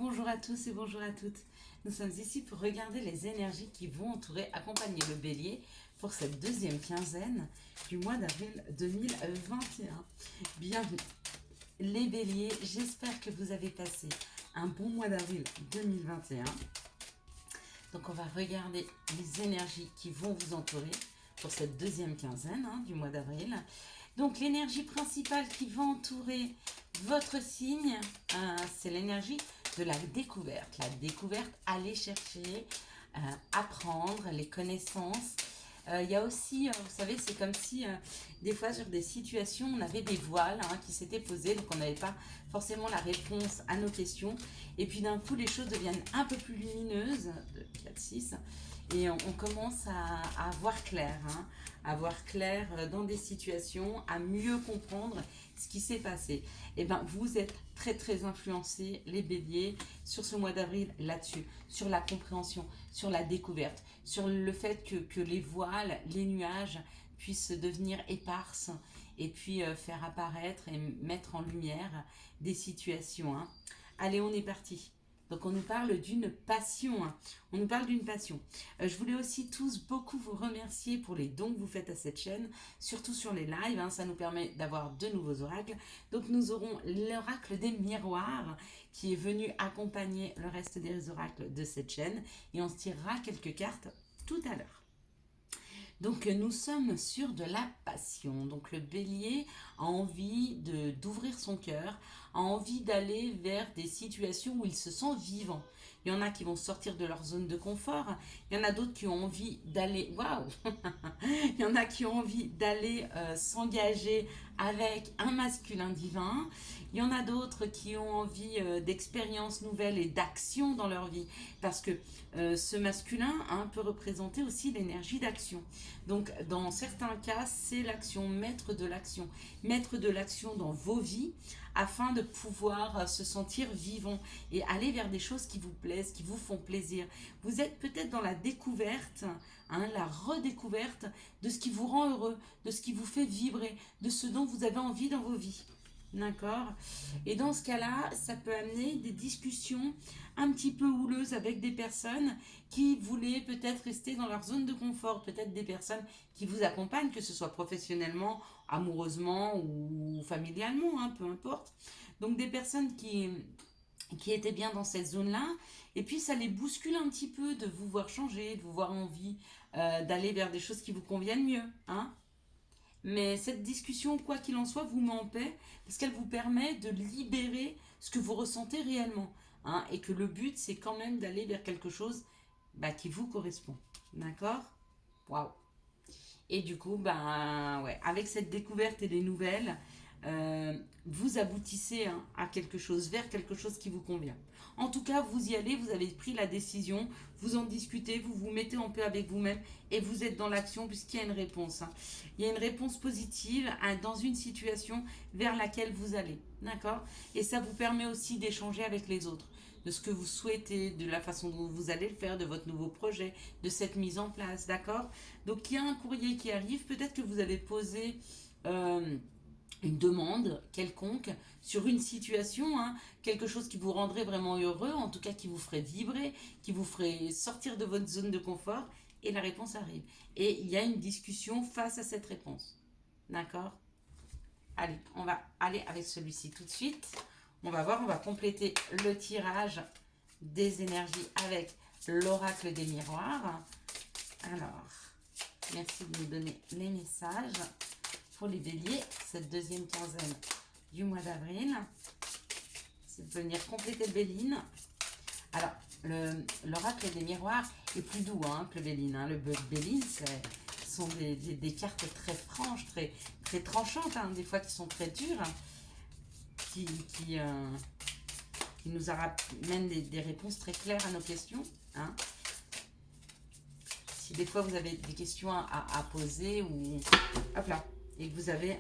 Bonjour à tous et bonjour à toutes. Nous sommes ici pour regarder les énergies qui vont entourer, accompagner le bélier pour cette deuxième quinzaine du mois d'avril 2021. Bienvenue les béliers, j'espère que vous avez passé un bon mois d'avril 2021. Donc on va regarder les énergies qui vont vous entourer pour cette deuxième quinzaine du mois d'avril. Donc l'énergie principale qui va entourer votre signe, c'est l'énergie de la découverte. La découverte, aller chercher, apprendre les connaissances. Il y a aussi, vous savez, c'est comme si des fois sur des situations, on avait des voiles qui s'étaient posés, donc on n'avait pas forcément la réponse à nos questions. Et puis d'un coup, les choses deviennent un peu plus lumineuses, 4, 6, et on commence à voir clair, à voir clair dans des situations, à mieux comprendre ce qui s'est passé. Et bien, vous êtes très très influencés, les béliers, sur ce mois d'avril là-dessus, sur la compréhension, sur la découverte, sur le fait que les voiles, les nuages puissent devenir éparses et puis faire apparaître et mettre en lumière des situations. Allez, on est parti. Donc on nous parle d'une passion, on nous parle d'une passion. Je voulais aussi tous beaucoup vous remercier pour les dons que vous faites à cette chaîne, surtout sur les lives, ça nous permet d'avoir de nouveaux oracles. Donc nous aurons l'oracle des miroirs qui est venu accompagner le reste des oracles de cette chaîne et on se tirera quelques cartes tout à l'heure. Donc nous sommes sur de la passion. Donc le bélier a envie d'ouvrir son cœur, a envie d'aller vers des situations où il se sent vivant. Il y en a qui vont sortir de leur zone de confort. Il y en a d'autres qui ont envie d'aller... Waouh Il y en a qui ont envie d'aller s'engager avec un masculin divin. Il y en a d'autres qui ont envie d'expériences nouvelles et d'action dans leur vie. Parce que ce masculin peut représenter aussi l'énergie d'action. Donc dans certains cas, c'est l'action, mettre de l'action dans vos vies afin de pouvoir se sentir vivant et aller vers des choses qui vous plaisent, qui vous font plaisir. Vous êtes peut-être dans la découverte, la redécouverte de ce qui vous rend heureux, de ce qui vous fait vibrer, de ce dont vous avez envie dans vos vies. D'accord? Et dans ce cas-là, ça peut amener des discussions un petit peu houleuses avec des personnes qui voulaient peut-être rester dans leur zone de confort, peut-être des personnes qui vous accompagnent, que ce soit professionnellement, amoureusement ou familialement, peu importe. Donc des personnes qui étaient bien dans cette zone-là, et puis ça les bouscule un petit peu de vous voir changer, de vous voir envie d'aller vers des choses qui vous conviennent mieux, Mais cette discussion, quoi qu'il en soit, vous met en paix parce qu'elle vous permet de libérer ce que vous ressentez réellement. Et que le but, c'est quand même d'aller vers quelque chose qui vous correspond. D'accord? Waouh! Et du coup, ouais, avec cette découverte et les nouvelles, vous aboutissez à quelque chose, vers quelque chose qui vous convient. En tout cas, vous y allez, vous avez pris la décision, vous en discutez, vous vous mettez en paix avec vous-même et vous êtes dans l'action puisqu'il y a une réponse. Il y a une réponse positive dans une situation vers laquelle vous allez. D'accord? Et ça vous permet aussi d'échanger avec les autres, de ce que vous souhaitez, de la façon dont vous allez le faire, de votre nouveau projet, de cette mise en place. D'accord? Donc il y a un courrier qui arrive, peut-être que vous avez posé... une demande quelconque sur une situation, quelque chose qui vous rendrait vraiment heureux, en tout cas qui vous ferait vibrer, qui vous ferait sortir de votre zone de confort, et la réponse arrive. Et il y a une discussion face à cette réponse. D'accord? Allez, on va aller avec celui-ci tout de suite. On va voir, on va compléter le tirage des énergies avec l'oracle des miroirs. Alors, merci de nous donner les messages pour les béliers, cette deuxième quinzaine du mois d'avril. C'est de venir compléter le béline. Alors, l'oracle des miroirs est plus doux que le béline. Le béline, ce sont des cartes très franches, très, très tranchantes, des fois qui sont très dures, qui nous amènent des réponses très claires à nos questions. Si des fois vous avez des questions à poser, ou hop là, et que vous avez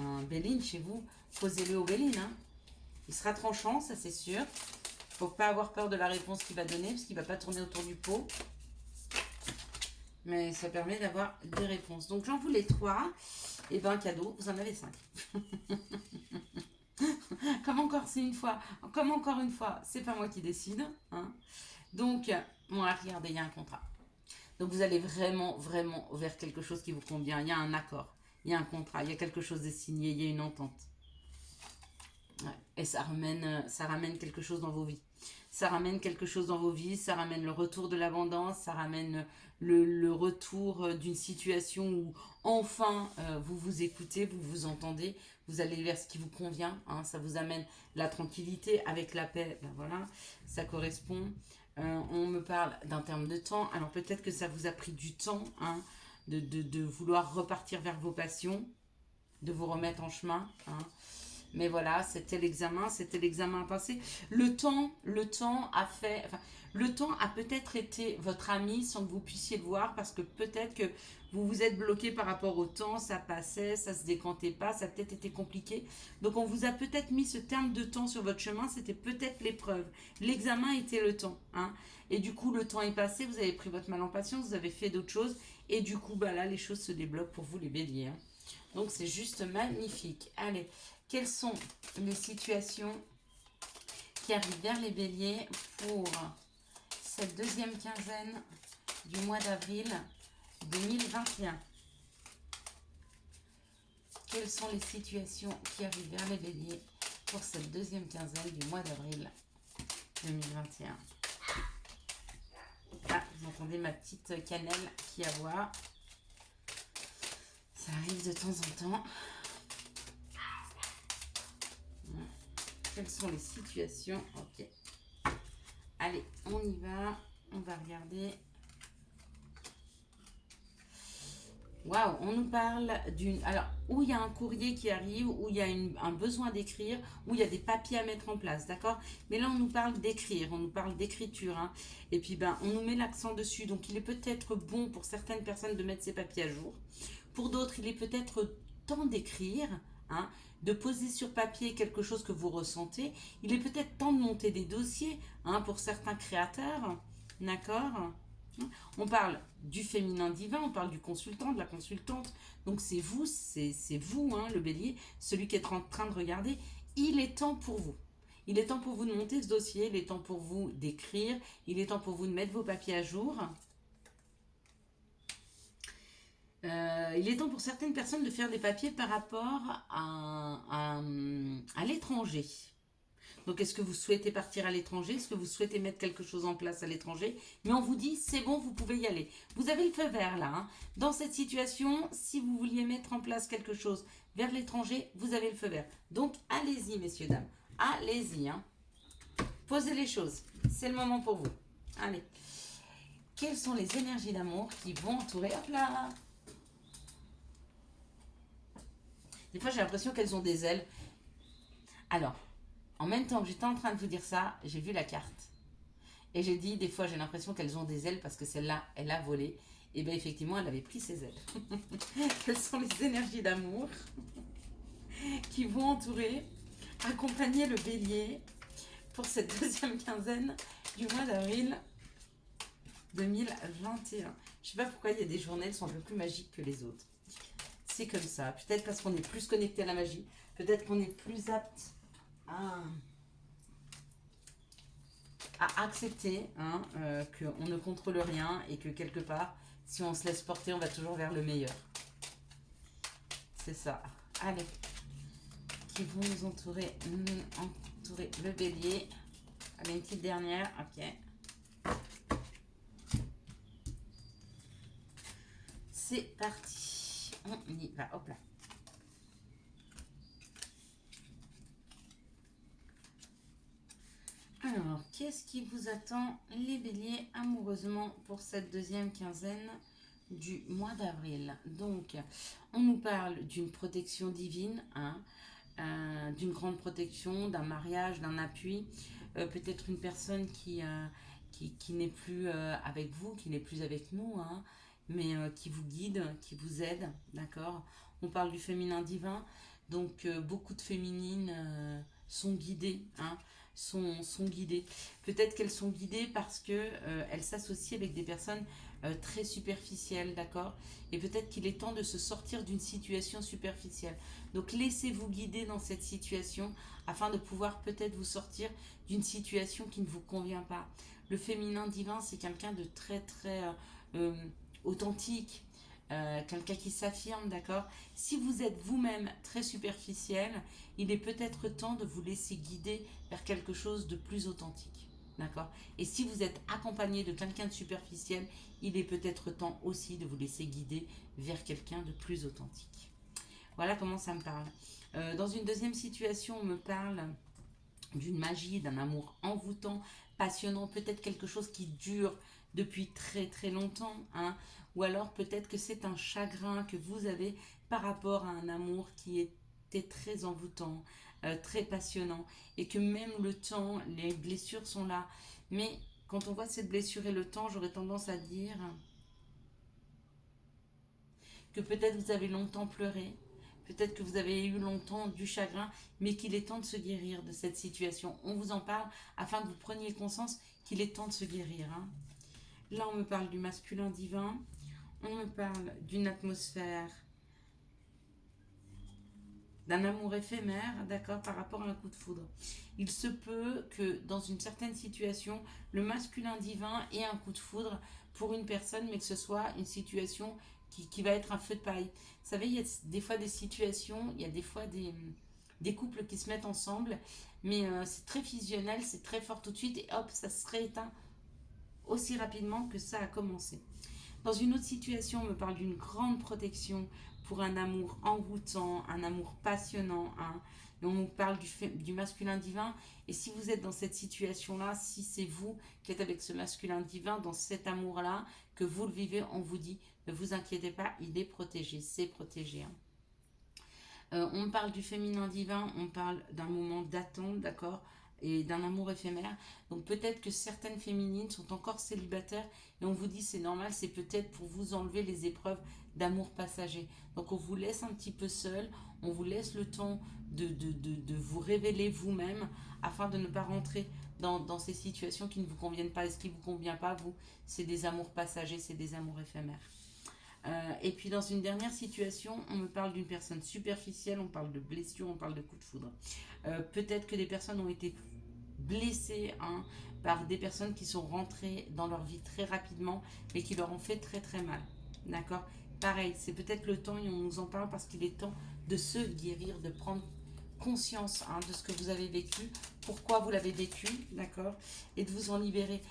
un béline chez vous, posez-le au béline. Il sera tranchant, ça c'est sûr. Il ne faut pas avoir peur de la réponse qu'il va donner, parce qu'il ne va pas tourner autour du pot. Mais ça permet d'avoir des réponses. Donc j'en voulais 3. Et cadeau, vous en avez 5. Comme encore c'est une fois, comme encore une fois, c'est pas moi qui décide. Hein. Donc, bon, regardez, il y a un contrat. Donc vous allez vraiment, vraiment vers quelque chose qui vous convient. Il y a un accord, il y a un contrat, il y a quelque chose de signé, il y a une entente. Ouais. Et ça ramène quelque chose dans vos vies. Ça ramène quelque chose dans vos vies, ça ramène le retour de l'abondance, ça ramène le retour d'une situation où enfin vous vous écoutez, vous vous entendez, vous allez vers ce qui vous convient, hein, ça vous amène la tranquillité avec la paix, ben voilà, ça correspond. On me parle d'un terme de temps, alors peut-être que ça vous a pris du temps hein, de vouloir repartir vers vos passions, de vous remettre en chemin. Hein. Mais voilà, c'était l'examen à passer. Le temps a fait, enfin, le temps a peut-être été votre ami sans que vous puissiez le voir parce que peut-être que vous vous êtes bloqué par rapport au temps, ça passait, ça se décantait pas, ça a peut-être été compliqué. Donc on vous a peut-être mis ce terme de temps sur votre chemin, c'était peut-être l'épreuve. L'examen était le temps, hein. Et du coup, le temps est passé, vous avez pris votre mal en patience, vous avez fait d'autres choses et du coup, bah là, les choses se débloquent pour vous les béliers. Hein. Donc c'est juste magnifique. Allez, quelles sont les situations qui arrivent vers les béliers pour cette deuxième quinzaine du mois d'avril 2021? Quelles sont les situations qui arrivent vers les béliers pour cette deuxième quinzaine du mois d'avril 2021? Ah, vous entendez ma petite cannelle qui aboie. Ça arrive de temps en temps. Quelles sont les situations? Ok. Allez, on y va. On va regarder. Waouh, on nous parle d'une... Alors, où il y a un courrier qui arrive, où il y a un besoin d'écrire, où il y a des papiers à mettre en place, d'accord? Mais là, on nous parle d'écrire, on nous parle d'écriture. Hein. Et puis, ben, on nous met l'accent dessus. Donc, il est peut-être bon pour certaines personnes de mettre ces papiers à jour. Pour d'autres, il est peut-être temps d'écrire, hein, de poser sur papier quelque chose que vous ressentez. Il est peut-être temps de monter des dossiers hein, pour certains créateurs. D'accord? On parle du féminin divin, on parle du consultant, de la consultante. Donc c'est vous, hein, le bélier, celui qui est en train de regarder. Il est temps pour vous. Il est temps pour vous de monter ce dossier, il est temps pour vous d'écrire, il est temps pour vous de mettre vos papiers à jour. Il est temps pour certaines personnes de faire des papiers par rapport à l'étranger. Donc, est-ce que vous souhaitez partir à l'étranger? Est-ce que vous souhaitez mettre quelque chose en place à l'étranger? Mais on vous dit, c'est bon, vous pouvez y aller. Vous avez le feu vert là. Hein. Dans cette situation, si vous vouliez mettre en place quelque chose vers l'étranger, vous avez le feu vert. Donc, allez-y, messieurs, dames. Allez-y. Hein. Posez les choses. C'est le moment pour vous. Allez. Quelles sont les énergies d'amour qui vont entourer? Hop là! Des fois, j'ai l'impression qu'elles ont des ailes. Alors, en même temps que j'étais en train de vous dire ça, j'ai vu la carte. Et j'ai dit, des fois, j'ai l'impression qu'elles ont des ailes parce que celle-là, elle a volé. Et bien, effectivement, elle avait pris ses ailes. Quelles sont les énergies d'amour qui vont entourer, accompagner le bélier pour cette deuxième quinzaine du mois d'avril 2021? Je ne sais pas pourquoi il y a des journées, elles sont un peu plus magiques que les autres. C'est comme ça. Peut-être parce qu'on est plus connecté à la magie. Peut-être qu'on est plus apte à accepter hein, qu'on ne contrôle rien et que quelque part, si on se laisse porter, on va toujours vers le meilleur. C'est ça. Allez. Qui vont nous entourer le bélier. Allez, une petite dernière. Ok. C'est parti. On y va. Hop là. Alors, qu'est-ce qui vous attend, les béliers, amoureusement pour cette deuxième quinzaine du mois d'avril? Donc, on nous parle d'une protection divine, hein, d'une grande protection, d'un mariage, d'un appui. Peut-être une personne qui n'est plus avec vous, qui n'est plus avec nous, hein, mais qui vous guide, qui vous aide, d'accord? On parle du féminin divin, donc beaucoup de féminines sont guidées, hein, sont guidées. Peut-être qu'elles sont guidées parce que elles s'associent avec des personnes très superficielles, d'accord? Et peut-être qu'il est temps de se sortir d'une situation superficielle. Donc laissez-vous guider dans cette situation afin de pouvoir peut-être vous sortir d'une situation qui ne vous convient pas. Le féminin divin, c'est quelqu'un de très très euh, authentique, quelqu'un qui s'affirme, d'accord? Si vous êtes vous-même très superficiel, il est peut-être temps de vous laisser guider vers quelque chose de plus authentique, d'accord? Et si vous êtes accompagné de quelqu'un de superficiel, il est peut-être temps aussi de vous laisser guider vers quelqu'un de plus authentique. Voilà comment ça me parle. Dans une deuxième situation, on me parle d'une magie, d'un amour envoûtant, passionnant, peut-être quelque chose qui dure depuis très très longtemps, hein, ou alors peut-être que c'est un chagrin que vous avez par rapport à un amour qui était très envoûtant, très passionnant, et que même le temps, les blessures sont là. Mais quand on voit cette blessure et le temps, j'aurais tendance à dire que peut-être vous avez longtemps pleuré, peut-être que vous avez eu longtemps du chagrin, mais qu'il est temps de se guérir de cette situation. On vous en parle afin que vous preniez conscience qu'il est temps de se guérir, hein. Là, on me parle du masculin divin, on me parle d'une atmosphère, d'un amour éphémère, d'accord, par rapport à un coup de foudre. Il se peut que dans une certaine situation, le masculin divin ait un coup de foudre pour une personne, mais que ce soit une situation qui va être un feu de paille. Vous savez, il y a des fois des situations, il y a des fois des couples qui se mettent ensemble, mais c'est très fusionnel, c'est très fort tout de suite, et hop, ça se rééteint aussi rapidement que ça a commencé. Dans une autre situation, on me parle d'une grande protection pour un amour envoûtant, un amour passionnant, hein. Et on nous parle du masculin divin. Et si vous êtes dans cette situation-là, si c'est vous qui êtes avec ce masculin divin, dans cet amour-là, que vous le vivez, on vous dit, ne vous inquiétez pas, il est protégé, c'est protégé, hein. On parle du féminin divin, on parle d'un moment d'attente, d'accord, et d'un amour éphémère. Donc peut-être que certaines féminines sont encore célibataires et on vous dit c'est normal, c'est peut-être pour vous enlever les épreuves d'amour passager. Donc on vous laisse un petit peu seul, on vous laisse le temps de vous révéler vous-même afin de ne pas rentrer dans ces situations qui ne vous conviennent pas. Et ce qui ne vous convient pas, vous, c'est des amours passagers, c'est des amours éphémères. Et puis dans une dernière situation, on me parle d'une personne superficielle, on parle de blessure, on parle de coup de foudre. Peut-être que des personnes ont été blessées, hein, par des personnes qui sont rentrées dans leur vie très rapidement et qui leur ont fait très très mal. D'accord? Pareil, c'est peut-être le temps et on nous en parle parce qu'il est temps de se guérir, de prendre conscience, hein, de ce que vous avez vécu, pourquoi vous l'avez vécu, d'accord, et de vous en libérer.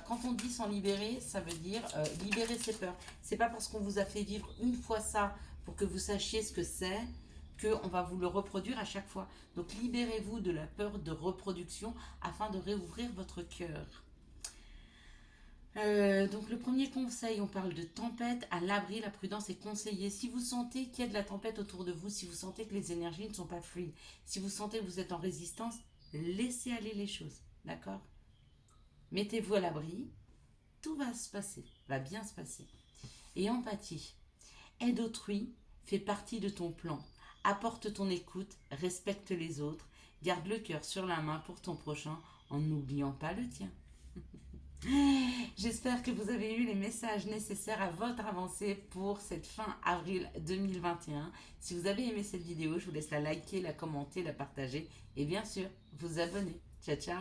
Quand on dit s'en libérer, ça veut dire libérer ses peurs. C'est pas parce qu'on vous a fait vivre une fois ça pour que vous sachiez ce que c'est qu'on va vous le reproduire à chaque fois. Donc libérez-vous de la peur de reproduction afin de réouvrir votre cœur. Donc le premier conseil, on parle de tempête, à l'abri, la prudence est conseillée. Si vous sentez qu'il y a de la tempête autour de vous, si vous sentez que les énergies ne sont pas fluides, si vous sentez que vous êtes en résistance, laissez aller les choses, d'accord? Mettez-vous à l'abri, tout va se passer, va bien se passer. Et empathie, aide autrui, fait partie de ton plan. Apporte ton écoute, respecte les autres, garde le cœur sur la main pour ton prochain en n'oubliant pas le tien. J'espère que vous avez eu les messages nécessaires à votre avancée pour cette fin avril 2021. Si vous avez aimé cette vidéo, je vous laisse la liker, la commenter, la partager et bien sûr vous abonner. Ciao ciao.